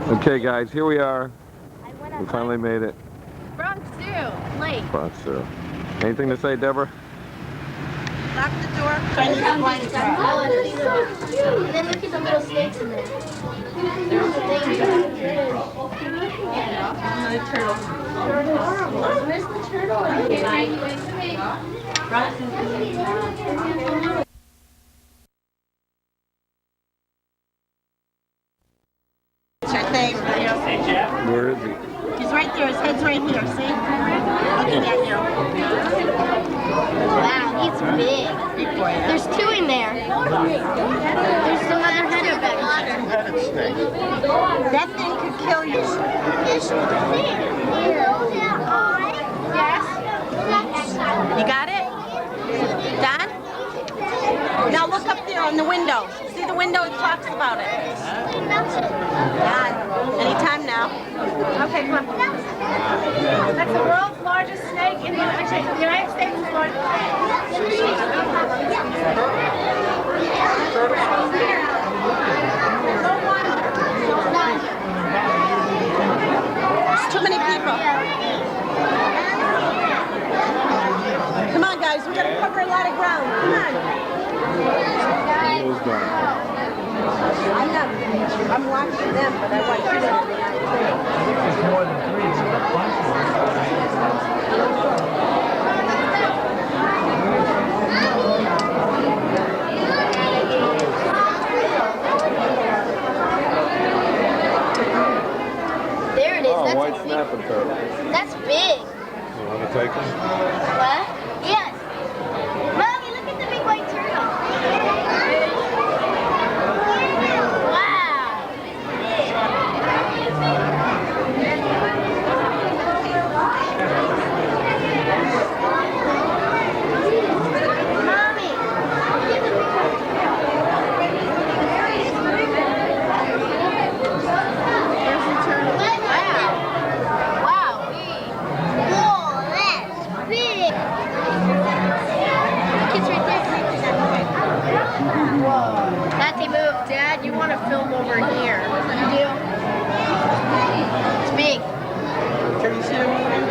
Okay, guys, here we are. We finally made it. Bronx Zoo, late. Bronx Zoo. Anything to say, Deborah? Lock the door. Try to find the Oh, this is so cute. And then look at the little snakes in there. There's the turtle. Where's the turtle? Check name. Where is he? He's right there. His head's right here. See? Looking at you. Wow, he's big. Big boy. There's two in there. There's some other header back there. Two-headed snake. That thing could kill you. Yes. You got it? Done? Now look up there on the window. See the window? It talks about it. Done. Anytime now. Okay, come on. That's the world's largest snake in the United States. The United States is largest There's too many people. Come on, guys. We're going to cover a lot of ground. Come on. I'm watching them, but I want you to be There's more than three. There's a bunch of There it is. Oh, That's white a big, snapping turtle. that's big. You want to take him? What? Yes. Mommy, look at the big white turtle. Wow. Mommy. There's the turtle. Wow. Whoa, that's big. Kids right there. Tati, move. Dad, you want to film over here. You do? It's big. Can you see them moving?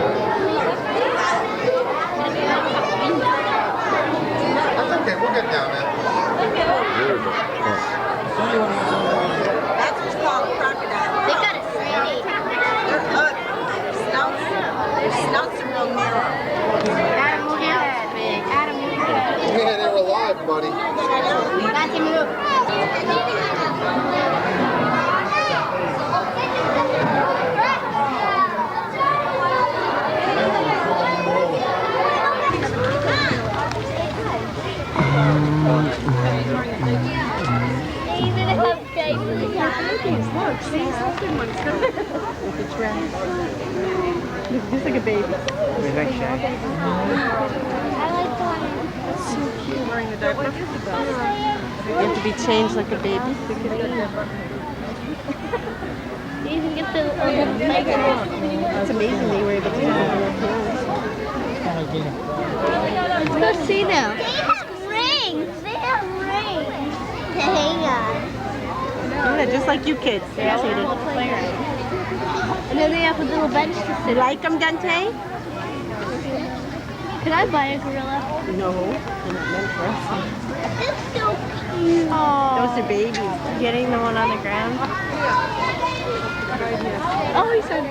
That's okay, we'll get down there. Where is it? Oh. That's what's called a crocodile. They got it pretty. They're ugly. Their snouts are real narrow. Adam, look at that big. Adam, look at that. Yeah, they're alive, buddy. Tati, move. They even have babies. Look, see, some good ones. It's right. Looks like a baby. I like the one. So cute. Wearing a diaper. You have to be changed like a baby. You even get the little legs. It's amazing they were able to do that. Let's go see them. They have rings. They have rings to hang on. Yeah, just like you kids. And then they have a little bench to You sit on. like them, Dante? Could I buy a gorilla? No, they're not meant for us. It's so cute. Those are babies. Getting the one on the ground. Oh, he said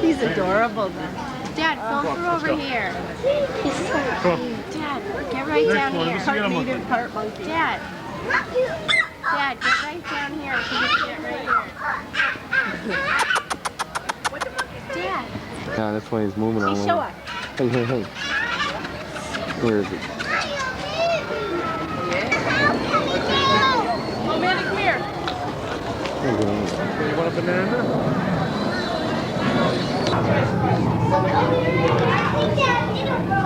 He's adorable. Dad, film from over here. he's so cute. Dad, get right down here. Part native, part monkey. Dad. Dad, get right down here. So you can get right here. Dad. Yeah, that's why he's moving on. Show us. Hey, hey, hey. Where is it? banana?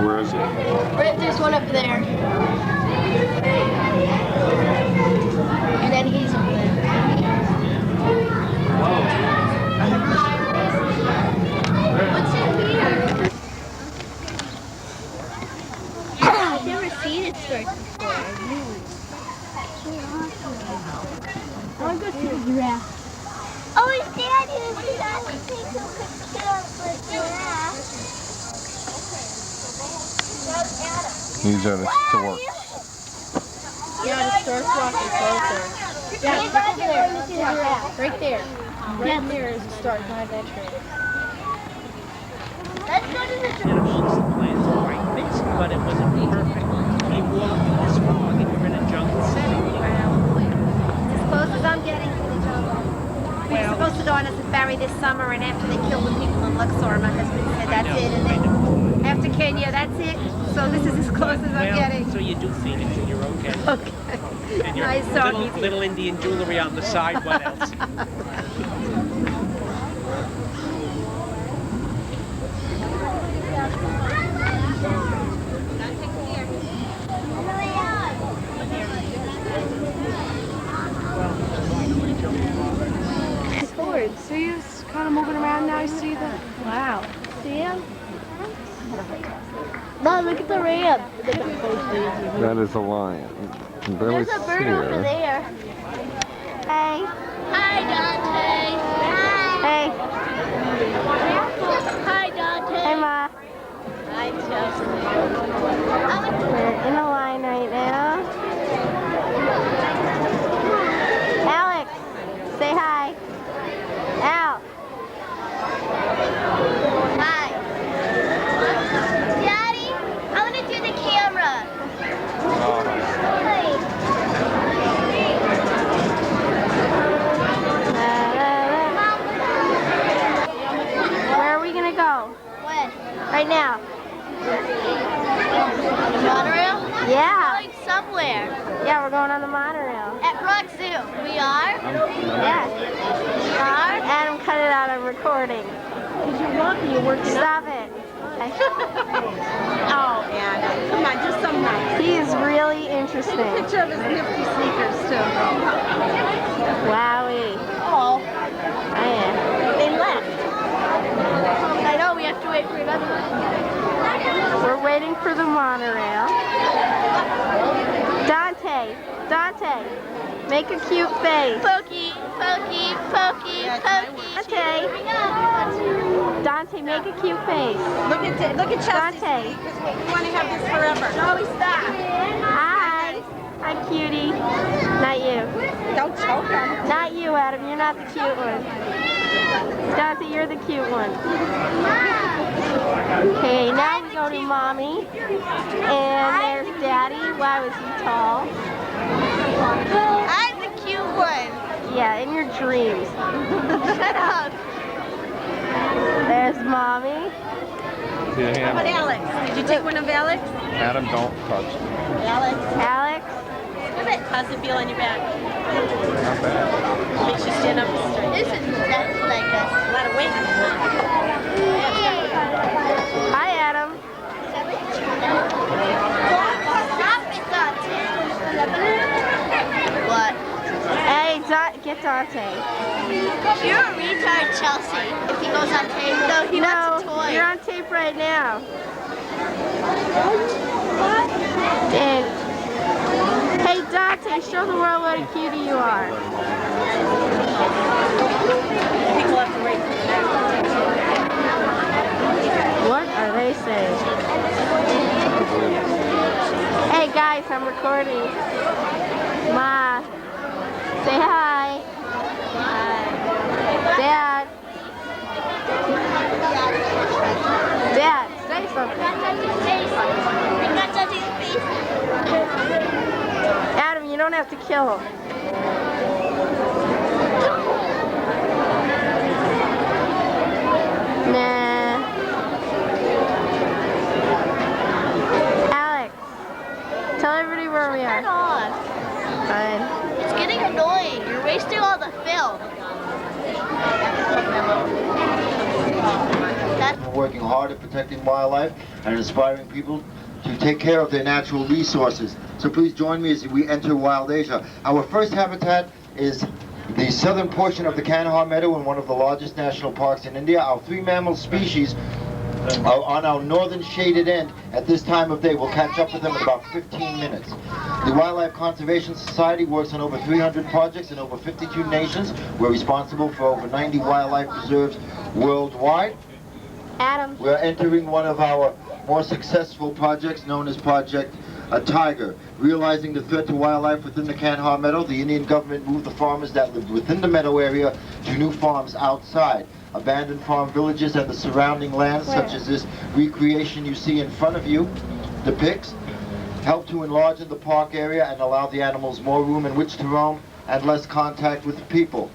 Where is it? Right, there's one up there. And then he's up there. What's in here? I've never seen it start before. I want to go see the giraffe. Oh, it's Daddy. We got to take a picture of the giraffe. He's at a store. Yeah, the store's walking closer. Yeah, look over there. Right there. Right there is the store behind that tree. Let's go to the And amongst the plants were white mist, but it wasn't perfect. You walk through this fog and you're in a jungle setting. As close as I'm getting to the jungle. We were supposed to go on a safari this summer, and after they killed the people in Luxor, my husband said, that's it. And then after Kenya, that's it. So this is as close as I'm getting. So you do Phoenix and you're okay. Okay. And your Nice talking to you. little Indian jewelry on the side, what else? Stearns, see it's kind of moving around now. You see the wow. See him? Mom, look at the ram. That is a lion. There's a bird over there. Hey. Hi, Dante. Hi. Hey. Hi, Dante. Hey, Ma. Hi, Chelsea. We're in a line right now. Alex, say hi. Al. Hi. Daddy, I want to do the camera. Where are we gonna go? When? Right now. The monorail? Yeah. Going somewhere. Yeah, we're going on the monorail. At Bronx Zoo. We are? Yes. We are? Adam, cut it out. I'm recording. Because you're walking, you're working Stop it. Oh, Anna. Come on, just some nice. He is really interesting. Picture of his nifty sneakers, too. Wowie. Oh, Oh, yeah. they left. I know, we have to wait for another one. We're waiting for the monorail. Dante, make a cute face. Pokey, pokey, pokey, pokey. Dante, make a cute face. Look at Chelsea. Dante. Because we want to have this forever. No, stop. Hi. Hi, cutie. Not you. Don't choke him. Not you, Adam. You're not the cute one. Dante, you're the cute one. Okay, now we go to Mommy. And there's Daddy. Why was he tall? I'm the cute one. Yeah, in your dreams. Shut up. There's Mommy. Yeah, How about Alex? Did you take one of Alex? Adam, don't touch it. Alex. Alex. How's it feel on your back? Not bad. Makes you stand up straight. This is exactly like us. A lot of weight. Hi, Adam. Stop it, Dante. What? Hey, get Dante. You're a retard, Chelsea. If he goes on tape, no, he wants a toy. You're on tape right now. And, hey, Dante, show the world what a cutie you are. People have to wait for the next What are they saying? Hey, guys, I'm recording. Ma, say hi. Hi. Dad. Dad, say something. Adam, you don't have to kill him. Nah. Alex, tell everybody where we are. Turn on. Fine. It's getting annoying. You're wasting all the film. We're working hard at protecting wildlife and inspiring people to take care of their natural resources. So please join me as we enter Wild Asia. Our first habitat is the southern portion of the Kandahar Meadow in one of the largest national parks in India. Our 3 mammal species are on our northern shaded end at this time of day. We'll catch up with them in about 15 minutes. The Wildlife Conservation Society works on over 300 projects in over 52 nations. We're responsible for over 90 wildlife preserves worldwide. Adam. We're entering one of our more successful projects known as Project Tiger. Realizing the threat to wildlife within the Kandahar Meadow, the Indian government moved the farmers that lived within the meadow area to new farms outside. Abandoned farm villages and the surrounding lands, such as this recreation you see in front of you depicts, help to enlarge the park area and allow the animals more room in which to roam and less contact with people.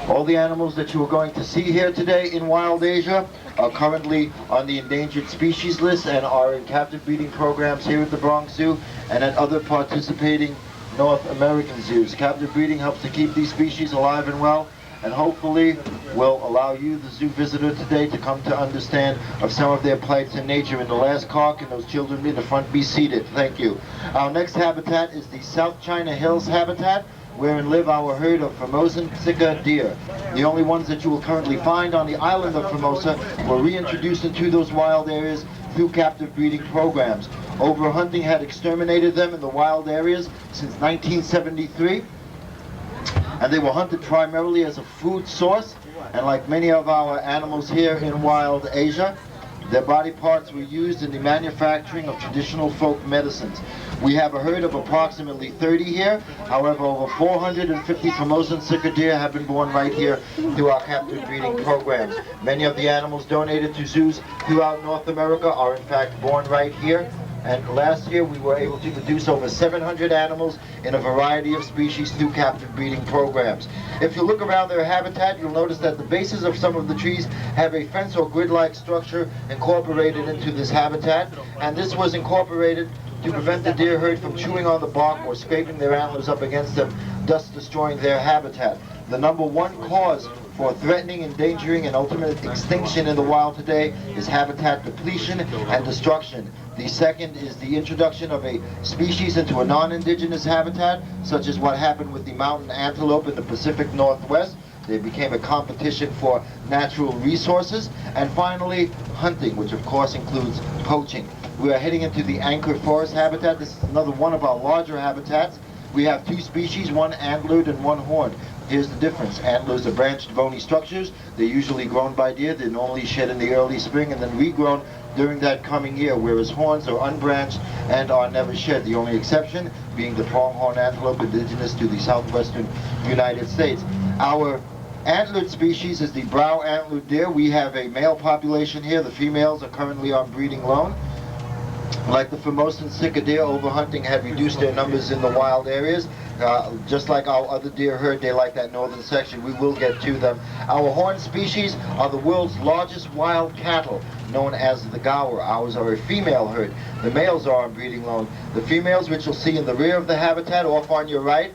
All the animals that you are going to see here today in Wild Asia are currently on the endangered species list and are in captive breeding programs here at the Bronx Zoo and at other participating North American zoos. Captive breeding helps to keep these species alive and well, and hopefully will allow you, the zoo visitor today, to come to understand of some of their plights in nature. In the last car, can those children in the front be seated? Thank you. Our next habitat is the South China Hills habitat, wherein live our herd of Formosan sika deer. The only ones that you will currently find on the island of Formosa were reintroduced into those wild areas through captive breeding programs. Overhunting had exterminated them in the wild areas since 1973, and they were hunted primarily as a food source, and like many of our animals here in Wild Asia, their body parts were used in the manufacturing of traditional folk medicines. We have a herd of approximately 30 here. However, over 450 Formosan sika deer have been born right here through our captive breeding programs. Many of the animals donated to zoos throughout North America are in fact born right here. And last year we were able to produce over 700 animals in a variety of species through captive breeding programs. If you look around their habitat, you'll notice that the bases of some of the trees have a fence or grid-like structure incorporated into this habitat, and this was incorporated to prevent the deer herd from chewing on the bark or scraping their antlers up against them, thus destroying their habitat. The #1 cause for threatening, endangering, and ultimate extinction in the wild today is habitat depletion and destruction. The second is the introduction of a species into a non-indigenous habitat, such as what happened with the mountain antelope in the Pacific Northwest. They became a competition for natural resources. And finally, hunting, which of course includes poaching. We are heading into the anchored forest habitat. This is another one of our larger habitats. We have 2 species, one antlered and one horned. Here's the difference. Antlers are branched bony structures. They're usually grown by deer. They're normally shed in the early spring and then regrown during that coming year, whereas horns are unbranched and are never shed. The only exception being the pronghorn antelope indigenous to the southwestern United States. Our antlered species is the brow antlered deer. We have a male population here. The females are currently on breeding loan. Like the Formosan sika deer, overhunting had reduced their numbers in the wild areas. Just like our other deer herd, they like that northern section. We will get to them. Our horned species are the world's largest wild cattle, known as the gaur. Ours are a female herd. The males are on breeding loan. The females, which you'll see in the rear of the habitat, off on your right,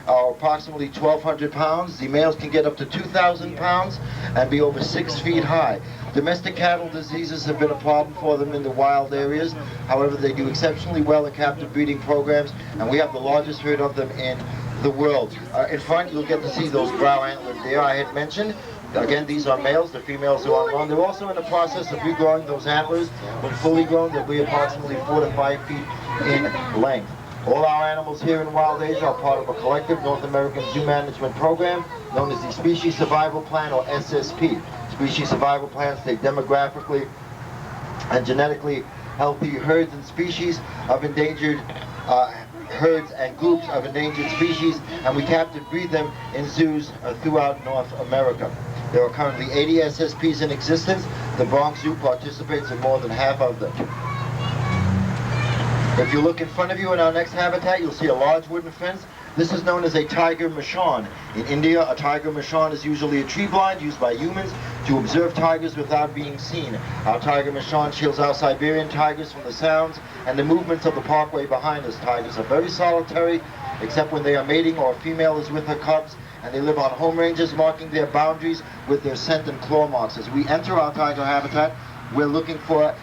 are approximately 1,200 pounds. The males can get up to 2,000 pounds and be over 6 feet high. Domestic cattle diseases have been a problem for them in the wild areas. However, they do exceptionally well in captive breeding programs, and we have the largest herd of them in the world. In front, you'll get to see those brow antlers there I had mentioned. Again, these are males. The females are on loan. They're also in the process of regrowing those antlers. When fully grown, they'll be approximately 4 to 5 feet in length. All our animals here in Wild Asia are part of a collective North American zoo management program known as the Species Survival Plan, or SSP. Species Survival Plans take demographically and genetically healthy herds and species of endangered herds and groups of endangered species, and we captive breed them in zoos throughout North America. There are currently 80 SSPs in existence. The Bronx Zoo participates in more than half of them. If you look in front of you in our next habitat, you'll see a large wooden fence. This is known as a tiger mashan. In India, a tiger mashan is usually a tree blind used by humans to observe tigers without being seen. Our tiger mashan shields our Siberian tigers from the sounds and the movements of the parkway behind us. Tigers are very solitary, except when they are mating or a female is with her cubs, and they live on home ranges, marking their boundaries with their scent and claw marks. As we enter our tiger habitat, we're looking for a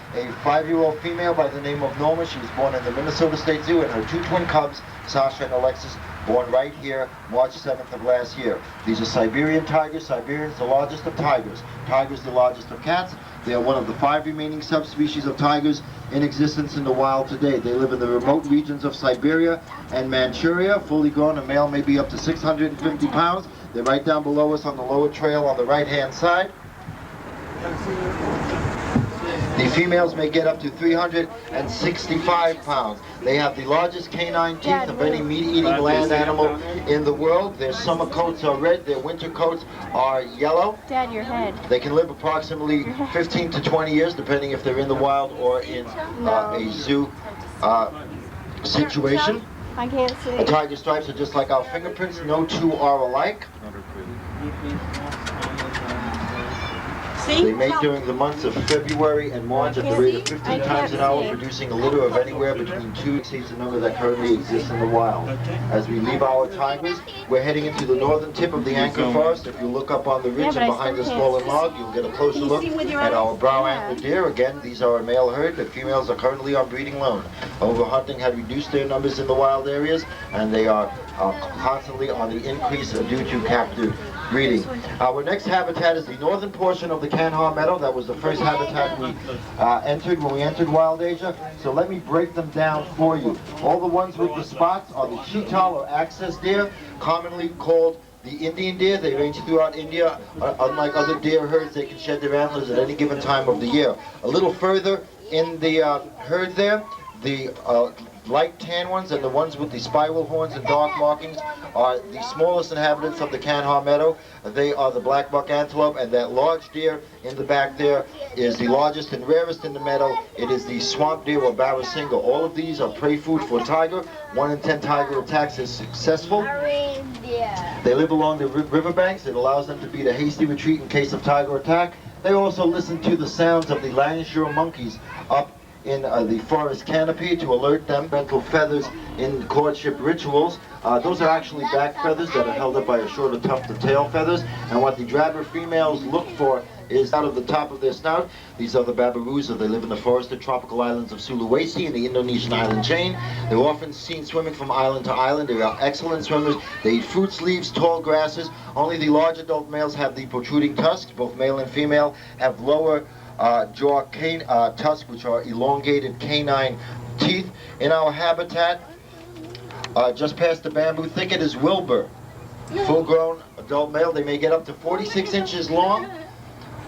5-year-old female by the name of Norma. She was born in the Minnesota State Zoo, and her 2 twin cubs, Sasha and Alexis, born right here, March 7th of last year. These are Siberian tigers. Siberian's the largest of tigers. Tiger's the largest of cats. They are one of the 5 remaining subspecies of tigers in existence in the wild today. They live in the remote regions of Siberia and Manchuria. Fully grown, a male may be up to 650 pounds. They're right down below us on the lower trail on the right-hand side. The females may get up to 365 pounds. They have the largest canine teeth of any meat-eating land animal in the world. Their summer coats are red, their winter coats are yellow. Dad, your head. They can live approximately 15 to 20 years, depending if they're in the wild or in a zoo situation. I can't see. The tiger stripes are just like our fingerprints. No two are alike. They mate during the months of February and March at the rate of 15 times an hour, producing a litter of anywhere between 2 exceeds the number that currently exists in the wild. As we leave our tigers, we're heading into the northern tip of the Anchor Forest. If you look up on the ridge and behind the smaller log, you'll get a closer look at our brow antler deer. Again, these are a male herd. The females are currently on breeding loan. Overhunting had reduced their numbers in the wild areas, and they are constantly on the increase due to captive breeding. Our next habitat is the northern portion of the Kanhar Meadow. That was the first habitat we entered when we entered Wild Asia. So let me break them down for you. All the ones with the spots are the cheetal or access deer, commonly called the Indian deer. They range throughout India. Unlike other deer herds, they can shed their antlers at any given time of the year. A little further in the herd there, the light tan ones and the ones with the spiral horns and dark markings are the smallest inhabitants of the Kanhar Meadow. They are the black buck antelope, and that large deer in the back there is the largest and rarest in the meadow. It is the swamp deer or barrasinga. All of these are prey food for tiger. 1 in 10 tiger attacks is successful. They live along the riverbanks. It allows them to beat a hasty retreat in case of tiger attack. They also listen to the sounds of the Langshore monkeys up in the forest canopy to alert them. Mental feathers in courtship rituals. Those are actually back feathers that are held up by a shorter tuft of tail feathers. And what the drabber females look for is out of the top of their snout. These are the babarusa. They live in the forested tropical islands of Sulawesi in the Indonesian island chain. They're often seen swimming from island to island. They are excellent swimmers. They eat fruits, leaves, tall grasses. Only the large adult males have the protruding tusks. Both male and female have lower jaw tusks, which are elongated canine teeth. In our habitat, just past the bamboo thicket, is Wilbur. Full-grown adult male. They may get up to 46 inches long,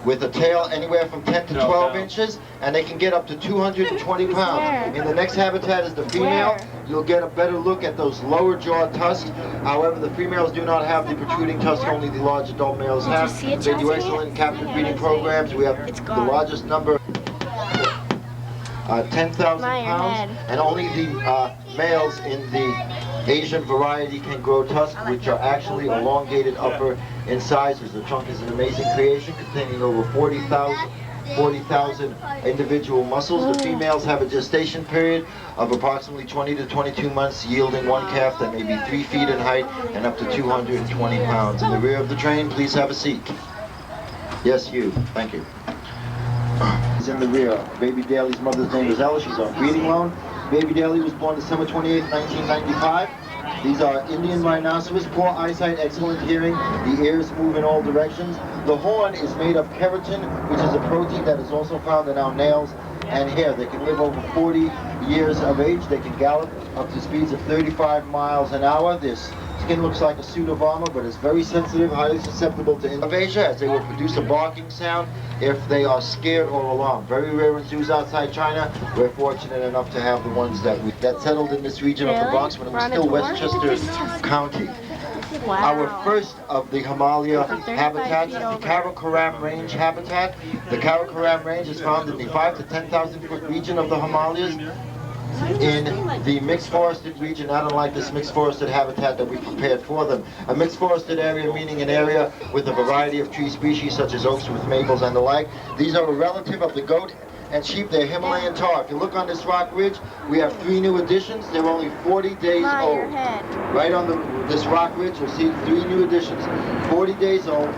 with a tail anywhere from 10 to 12 inches, and they can get up to 220 pounds. In the next habitat is the female. You'll get a better look at those lower jaw tusks. However, the females do not have the protruding tusks, only the large adult males have. They do excellent captive breeding programs. We have the largest number, 10,000 pounds, and only the males in the Asian variety can grow tusks, which are actually elongated upper in sizes. The trunk is an amazing creation containing over 40,000 individual muscles. The females have a gestation period of approximately 20 to 22 months, yielding 1 calf that may be 3 feet in height and up to 220 pounds. In the rear of the train, please have a seat. Yes, you. Thank you. Is in the rear. Baby Daly's mother's name is Ella. She's on breeding loan. Baby Daly was born December 28, 1995. These are Indian rhinoceros, poor eyesight, excellent hearing. The ears move in all directions. The horn is made of keratin, which is a protein that is also found in our nails and hair. They can live over 40 years of age. They can gallop up to speeds of 35 miles an hour. This skin looks like a suit of armor, but it's very sensitive, highly susceptible to invasion, as they will produce a barking sound if they are scared or alarmed. Very rare in zoos outside China. We're fortunate enough to have the ones that settled in this region of the Bronx when it was still Westchester County. Our first of the Himalaya habitats is the Karakoram Range habitat. The Karakoram Range is found in the 5 to 10,000 foot region of the Himalayas, in the mixed forested region, not unlike this mixed forested habitat that we prepared for them. A mixed forested area meaning an area with a variety of tree species such as oaks with maples and the like. These are a relative of the goat and cheap. They're Himalayan tar. If you look on this rock ridge, we have 3 new additions. They're only 40 days Ma, your old. head. Right on this rock ridge, you'll see 3 new additions. 40 days old.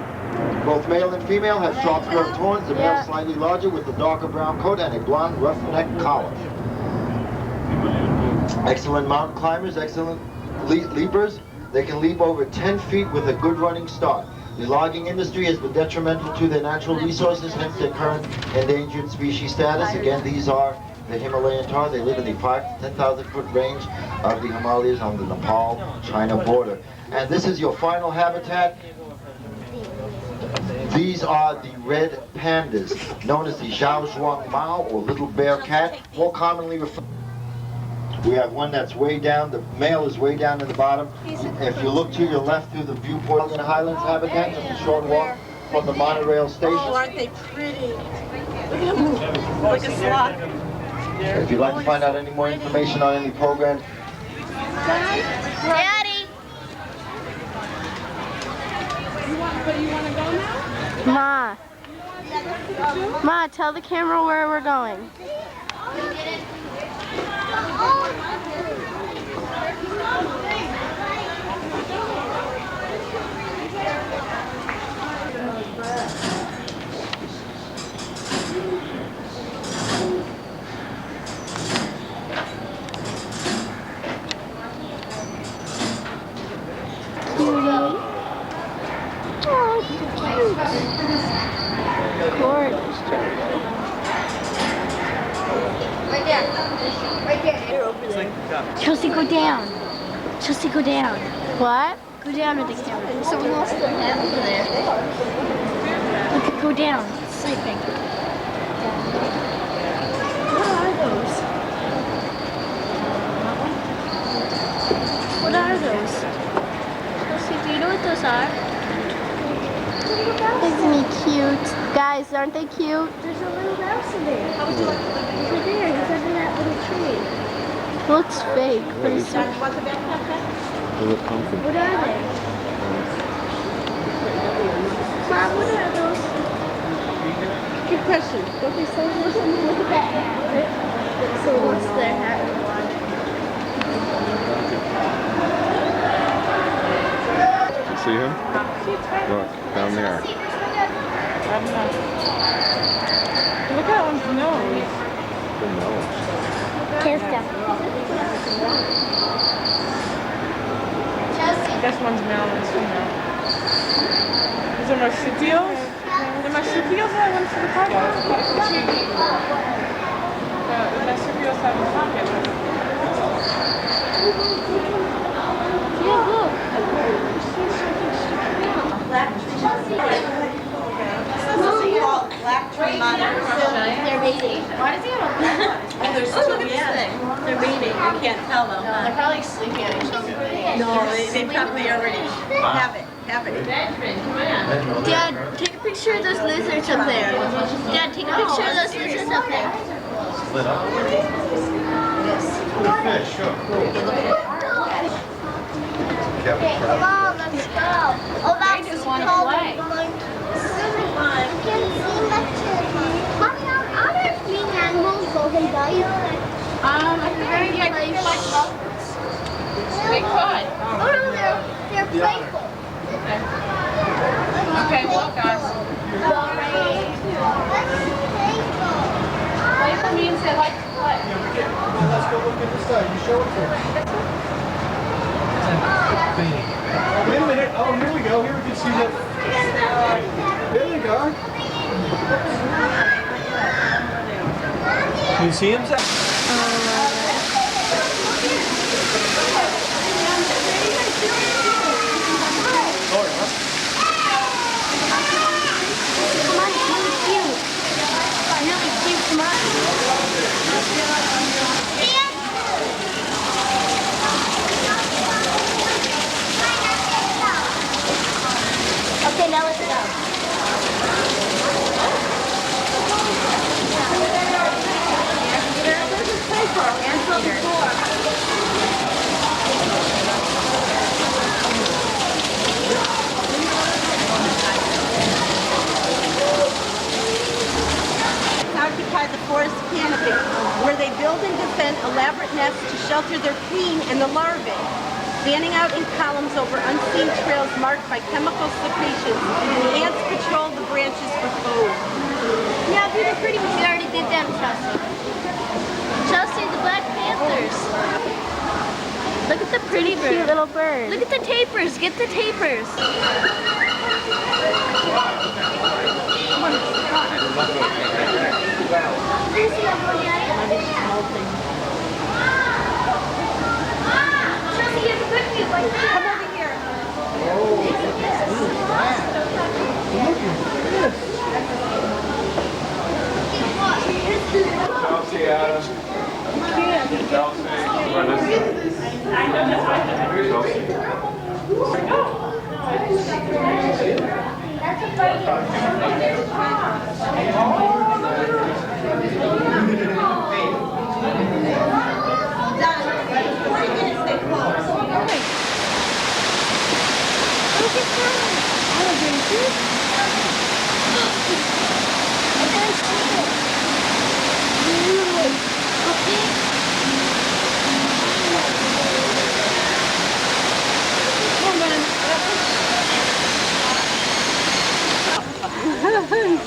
Both male and female have sharp curved horns. The male slightly larger with a darker brown coat and a blonde roughneck collar. Excellent mountain climbers, excellent leapers. They can leap over 10 feet with a good running start. The logging industry has been detrimental to their natural resources, hence their current endangered species status. Again, these are the Himalayan tar. They live in the 5,000 to 10,000 foot range of the Himalayas on the Nepal-China border. And this is your final habitat. These are the red pandas, known as the Zhao Zhuang Mao, or little bear cat, more commonly referred. We have one that's way down, the male is way down in the bottom. If you look to your left through the viewport in the Highlands habitat, just a short walk from the monorail station. Oh, aren't they pretty? Like a sloth. If you'd like to find out any more information on any programs, Daddy! You want to go now? Ma. Ma, tell the camera where we're going. Gorgeous, Right there. Right there. They're over there. Chelsea, go down. Chelsea, go down. What? Go down with the camera. Someone lost their head over there. Look, go down. It's sleeping. What are those? Chelsea, do you know what those are? Isn't he cute? Guys, aren't they cute? There's a little mouse in there. How would you like to look? He's right there. He's under that little tree. Looks fake. Pretty Want the backpack back? They look comfy. What are they? Mom, what are those? Good question. Don't they say look at that hat? So what's their hat? You see him? Look, down there. Look at that one's nose. Good nose. Kiss them. This one's male and this one's female. These are marsupials. The marsupials that I went to the park with. The marsupials have a pocket. Yeah, look. Black tree black tree monitor. They're mating. Why does he have a black? And there's two, they're mating. You can't tell though. They're probably sleeping on each other. No, they probably already have it. Dad, take a picture of those lizards up there. Dad, take a picture of those lizards up there. Split up. Fish, sure. Come on, let's go. Oh, that's just called swimming one. You can see much. Mommy, are there green animals golden bite? I can very get like bugs. They could. Oh no, they're playful. Okay, well, guys. Playful means they like to play. Let's go look at this side. You show it to us. Wait a minute. Oh, here we go. Here we can see that. There you go. Can you see him, Zach? Come on, it's really cute. Really cute, come on. Okay, now let's go. shelter their queen and the larvae, standing out in columns over unseen trails marked by chemical secretions. The ants patrol the branches for food. Yeah, do the pretty ones. We already did them, Chelsea. Chelsea, the Black Panthers. Look at the pretty bird. Cute little bird. Look at the tapers. Get the tapers. Chelsea, you have a good view. Come over here. Chelsea, Adam.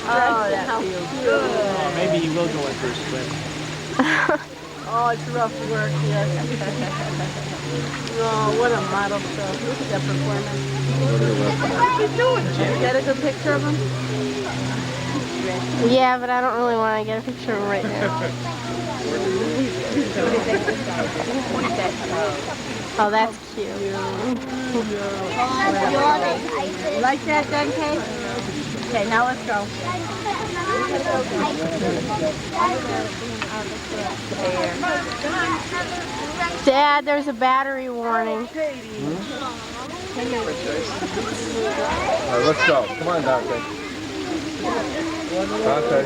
Oh, that feels good. Oh, maybe he will go in for a swim. Oh, it's rough work, yes. Oh, what a model stuff. Look at that performance. What are you doing, Jim? Get a good picture of him? Yeah, but I don't really want to get a picture of him right now. Oh, that's cute. You like that, Dante? Okay, now let's go. Dad, there's a battery warning. All right, let's go. Come on, Dante. Dante.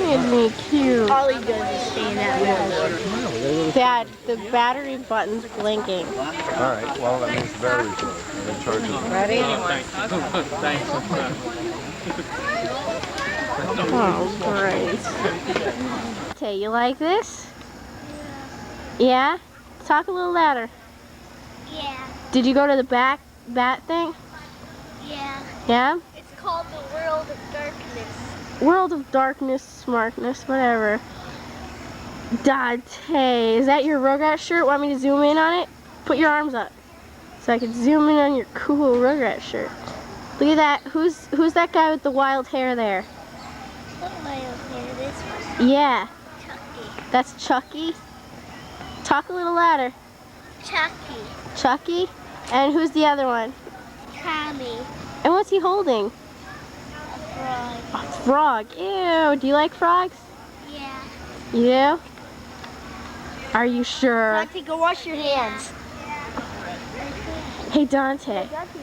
Isn't he cute? All he does is stay in that room. Dad, the battery button's blinking. All right, well, that means the battery's low. I'm going to charge it. Ready? Thanks. Oh, great. Okay, you like this? Yeah? Talk a little louder. Yeah, Did you go to the bat thing? yeah. Yeah? It's called the World of Darkness. World of Darkness, Smartness, whatever. Dante, is that your Rugrat shirt? Want me to zoom in on it? Put your arms up so I can zoom in on your cool Rugrat shirt. Look at that. Who's that guy with the wild hair there? What am I okay? This one? Yeah, Chucky. that's Chucky. Talk a little louder. Chucky. Chucky? And who's the other one? Tommy. And what's he holding? Frog. A frog. Ew, do you like frogs? Yeah. You do? Are you sure? Dante, go wash your hands. Hey, Dante. Dante,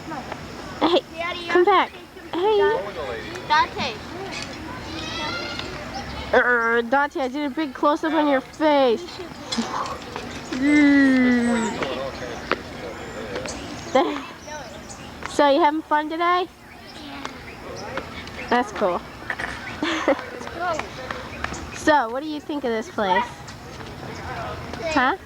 come on. Hey, Daddy, come back. Hey. Dante. Dante, I did a big close-up on your face. So, you having fun today? Yeah. That's cool. So, what do you think of this place? Huh?